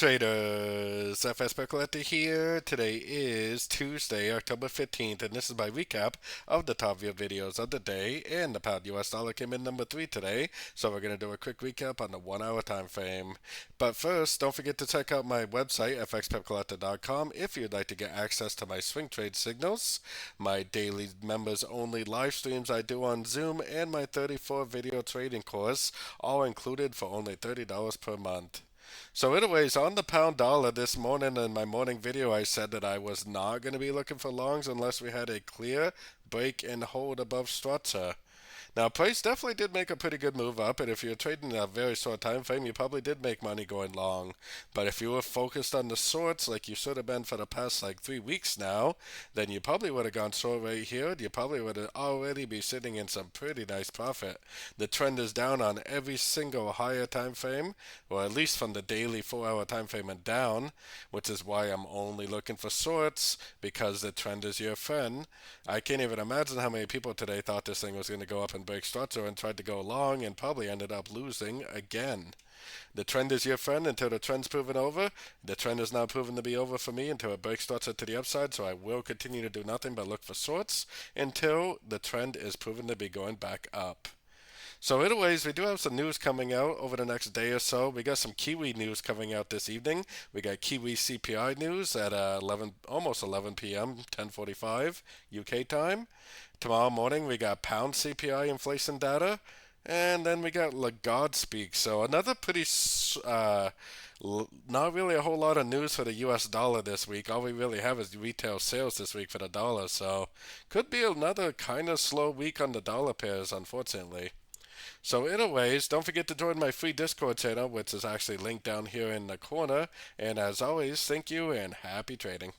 Traders, FX Pip Collector here. Today is Tuesday, October 15th, and this is my recap of the top view videos of the day. And the pound US dollar came in number 3 today, so we're going to do a quick recap on the 1 hour time frame. But first, don't forget to check out my website, fxpipcollector.com, if you'd like to get access to my swing trade signals, my daily members only live streams I do on Zoom, and my 34 video trading course, all included for only $30 per month. So anyways, on the pound dollar this morning in my morning video, I said that I was not going to be looking for longs unless we had a clear break and hold above structure. Now, price definitely did make a pretty good move up, and if you're trading in a very short time frame, you probably did make money going long. But if you were focused on the shorts, like you should have been for the past like 3 weeks now, then you probably would have gone short right here. You probably would have already be sitting in some pretty nice profit. The trend is down on every single higher time frame, or at least from the daily 4 hour time frame and down, which is why I'm only looking for shorts, because the trend is your friend. I can't even imagine how many people today thought this thing was going to go up and break structure and tried to go long and probably ended up losing again. The trend is your friend until the trend's proven over. The trend is now proven to be over for me until it breaks structure to the upside, so I will continue to do nothing but look for shorts until the trend is proven to be going back up. So anyways, we do have some news coming out over the next day or so. We got some Kiwi news coming out this evening. We got Kiwi CPI news at 11, almost 11 p.m., 10:45 UK time. Tomorrow morning we got pound CPI inflation data. And then we got Lagarde speak. So another pretty, not really a whole lot of news for the US dollar this week. All we really have is retail sales this week for the dollar. So could be another kind of slow week on the dollar pairs, unfortunately. So anyways, don't forget to join my free Discord channel, which is actually linked down here in the corner. And as always, thank you and happy trading.